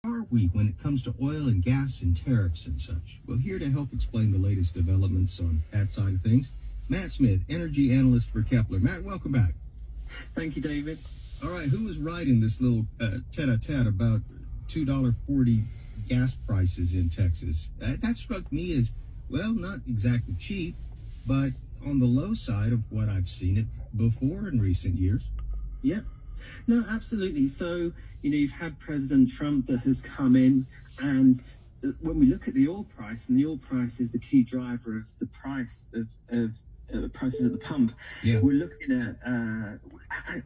Are we when it comes to oil and gas and tariffs and such? Well, here to help explain the latest developments on that side of things, Matt Smith, energy analyst for Kepler. Matt, welcome back. Thank you, David. All right, who was right in this little tete-a-tete about $2.40 gas prices in Texas? That struck me as, well, not exactly cheap, but on the low side of what I've seen it before in recent years. Yep. No, absolutely. So, you've had President Trump that has come in, and when we look at the oil price, and the oil price is the key driver of the price of prices at the pump, we're looking at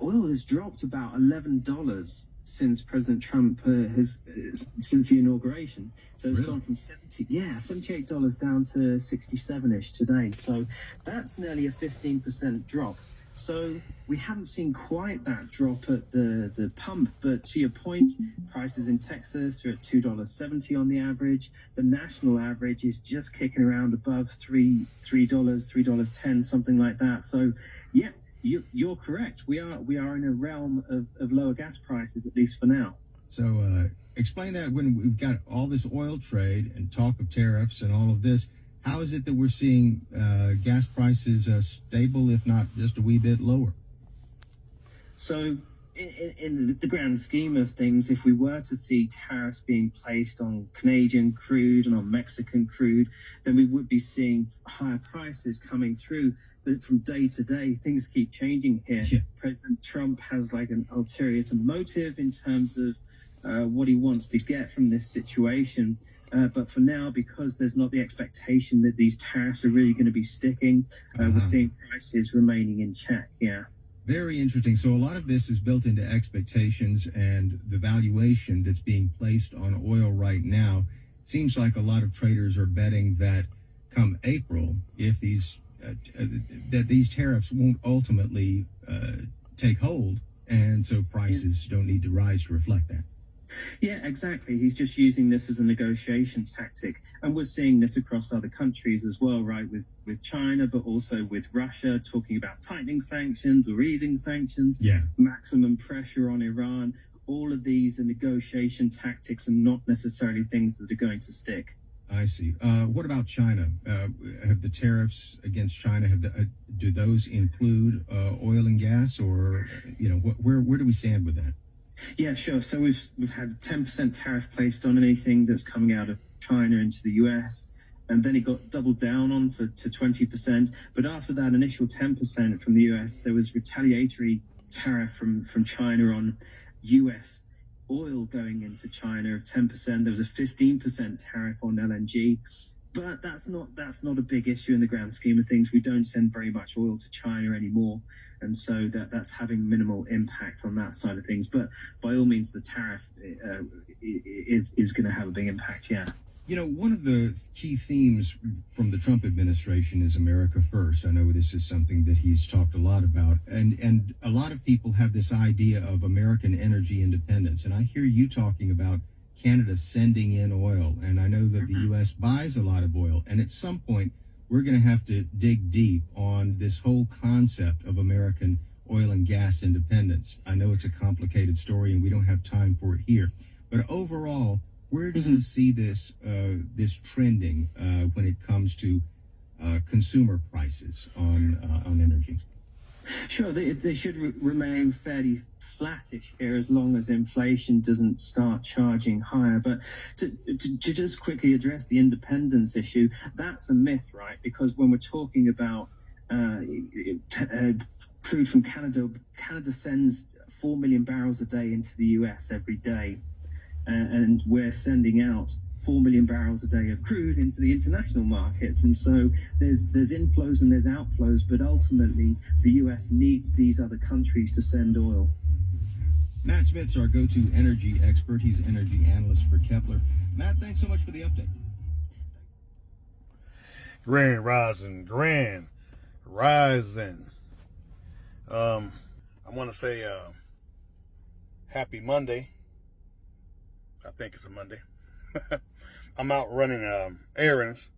oil has dropped about $11 since President Trump since the inauguration. So it's gone from $78 down to 67-ish today. So that's nearly a 15% drop. So we haven't seen quite that drop at the pump, but to your point, prices in Texas are at $2.70 on the average. The national average is just kicking around above $3.10, something like that. So, yeah, you're correct. We are in a realm of lower gas prices, at least for now. So explain that when we've got all this oil trade and talk of tariffs and all of this. How is it that we're seeing gas prices stable, if not just a wee bit lower? So in the grand scheme of things, if we were to see tariffs being placed on Canadian crude and on Mexican crude, then we would be seeing higher prices coming through. But from day to day, things keep changing here. Yeah. President Trump has like an ulterior motive in terms of what he wants to get from this situation. But for now, because there's not the expectation that these tariffs are really going to be sticking, we're seeing prices remaining in check. Yeah. Very interesting. So a lot of this is built into expectations and the valuation that's being placed on oil right now. Seems like a lot of traders are betting that come April, if these tariffs won't ultimately take hold, and so prices don't need to rise to reflect that. Yeah, exactly. He's just using this as a negotiation tactic. And we're seeing this across other countries as well, right? With China, but also with Russia, talking about tightening sanctions or easing sanctions, maximum pressure on Iran. All of these are negotiation tactics and not necessarily things that are going to stick. I see. What about China? Have the tariffs against China, do those include oil and gas, or, where do we stand with that? Yeah, sure. So we've had a 10% tariff placed on anything that's coming out of China into the US, and then it got doubled down on to 20%. But after that initial 10% from the US, there was retaliatory tariff from China on US oil going into China of 10%. There was a 15% tariff on LNG. But that's not a big issue in the grand scheme of things. We don't send very much oil to China anymore. And so that's having minimal impact on that side of things. But by all means, the tariff is going to have a big impact, yeah. One of the key themes from the Trump administration is America First. I know this is something that he's talked a lot about. And a lot of people have this idea of American energy independence. And I hear you talking about Canada sending in oil. And I know that the U.S. buys a lot of oil. And at some point, we're going to have to dig deep on this whole concept of American oil and gas independence. I know it's a complicated story and we don't have time for it here. But overall, where do you see this trending when it comes to consumer prices on energy? Sure, they should remain fairly flattish here as long as inflation doesn't start charging higher. But to just quickly address the independence issue, that's a myth, right? Because when we're talking about crude from Canada, Canada sends 4 million barrels a day into the US every day, and we're sending out 4 million barrels a day of crude into the international markets. And so there's inflows and there's outflows, but ultimately the US needs these other countries to send oil. Matt Smith's our go-to energy expert. He's energy analyst for Kepler. Matt, thanks so much for the update. Grand Rising. I want to say happy Monday. I think it's a Monday. I'm out running errands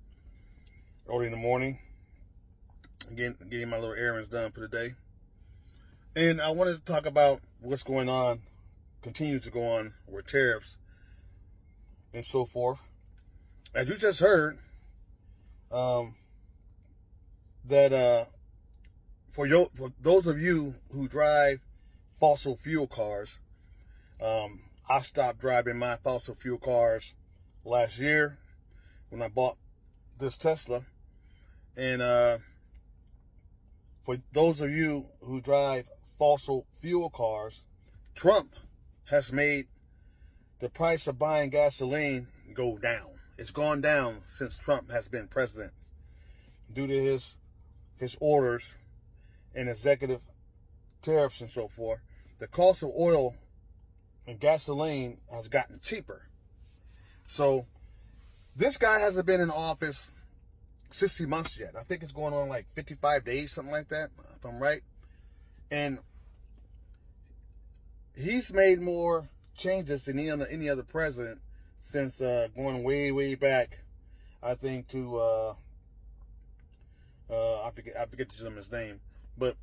early in the morning, getting my little errands done for the day. And I wanted to talk about what's going on, continues to go on with tariffs and so forth. As you just heard, that for those of you who drive fossil fuel cars, I stopped driving my fossil fuel cars last year when I bought this Tesla. And for those of you who drive fossil fuel cars, Trump has made the price of buying gasoline go down. It's gone down since Trump has been president due to his orders and executive tariffs and so forth. The cost of oil and gasoline has gotten cheaper. So this guy hasn't been in office 60 months yet. I think it's going on like 55 days, something like that, if I'm right. And he's made more changes than any other president since going way back, I think, to I forget the gentleman's name, but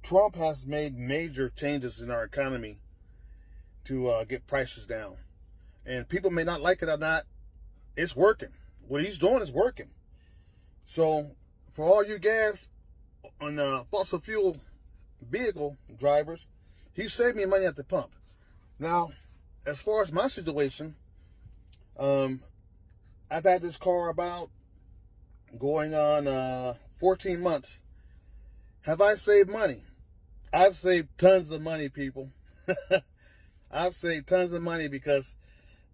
Trump has made major changes in our economy to get prices down. And people may not like it or not, it's working. What he's doing is working. So for all you gas on fossil fuel vehicle drivers, he's saving me money at the pump. Now, as far as my situation, I've had this car about going on 14 months. Have I saved money? I've saved tons of money, people. I've saved tons of money because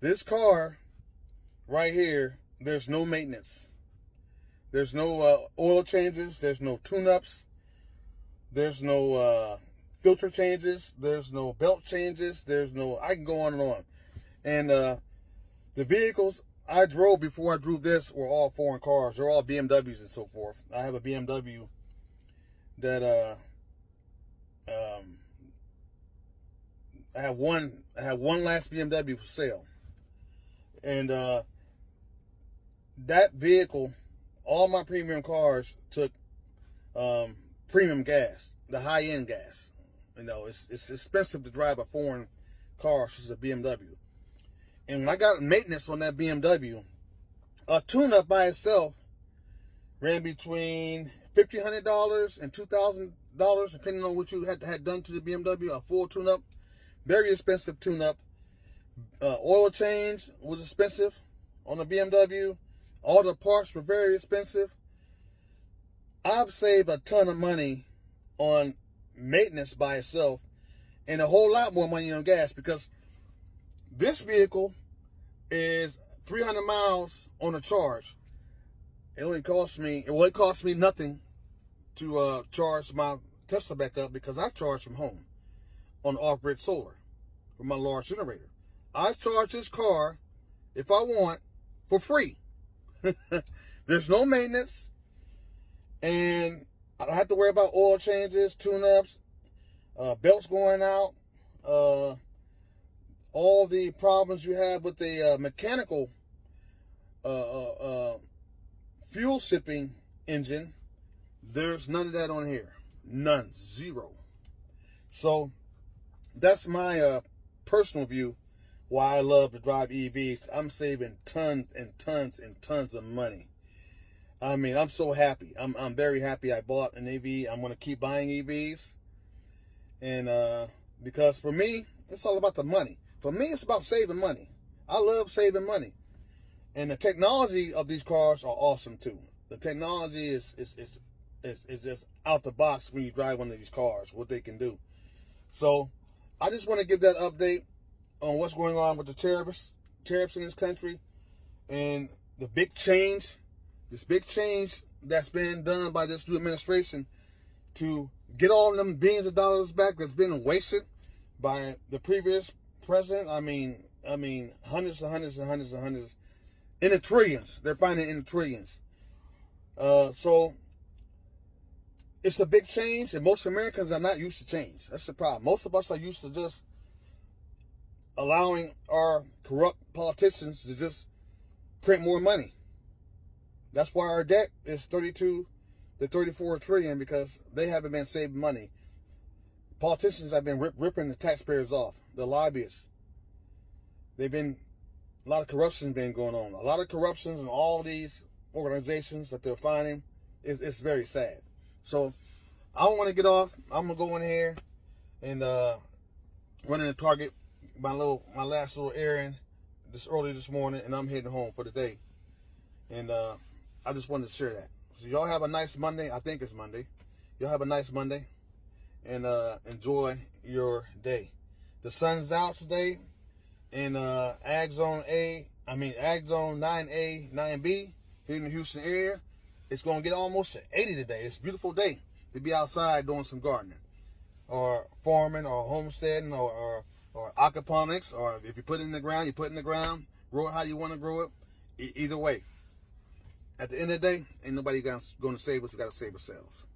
this car right here, there's no maintenance. There's no oil changes. There's no tune-ups. There's no filter changes. There's no belt changes. There's no, I can go on and on. And the vehicles I drove before I drove this were all foreign cars. They're all BMWs and so forth. I have a BMW that I have one last BMW for sale. And that vehicle, all my premium cars took premium gas, the high-end gas. You know, it's expensive to drive a foreign car such as a BMW. And when I got maintenance on that BMW, a tune-up by itself ran between $1,500 and $2,000, depending on what you had done to the BMW. A full tune-up, very expensive tune-up. Oil change was expensive on the BMW. All the parts were very expensive. I've saved a ton of money on maintenance by itself and a whole lot more money on gas because this vehicle is 300 miles on a charge. It only cost me, it cost me nothing to charge my Tesla back up because I charge from home on off-grid solar with my large generator. I charge this car, if I want, for free. There's no maintenance, and I don't have to worry about oil changes, tune-ups, belts going out, all the problems you have with the mechanical fuel sipping engine. There's none of that on here. None. Zero. So that's my personal view why I love to drive EVs. I'm saving tons and tons and tons of money. I mean, I'm so happy. I'm very happy I bought an EV. I'm going to keep buying EVs. And because for me, it's all about the money. For me, it's about saving money. I love saving money. And the technology of these cars are awesome too. The technology is just out the box when you drive one of these cars, what they can do. So I just want to give that update on what's going on with the tariffs in this country and the big change, this big change that's been done by this new administration to get all of them billions of dollars back that's been wasted by the previous president. I mean, hundreds and hundreds and hundreds and hundreds, in the trillions. They're finding in the trillions. So it's a big change, and most Americans are not used to change. That's the problem. Most of us are used to just allowing our corrupt politicians to just print more money. That's why our debt is 32 to 34 trillion, because they haven't been saving money. Politicians have been ripping the taxpayers off. The lobbyists, they've been A lot of corruption been going on. A lot of corruptions in all these organizations that they're finding. It's very sad. So I don't want to get off. I'm gonna go in here and run in the Target, my last little errand early this morning, and I'm heading home for the day. And I just wanted to share that. So y'all have a nice Monday. I think it's Monday. Y'all have a nice Monday, and enjoy your day. The sun's out today in Ag Zone 9A, 9B here in the Houston area. It's gonna get almost to 80 today. It's a beautiful day to be outside doing some gardening, or farming, or homesteading, or aquaponics, or if you put it in the ground, you put it in the ground. Grow it how you want to grow it. Either way, at the end of the day, ain't nobody going to save us. We got to save ourselves.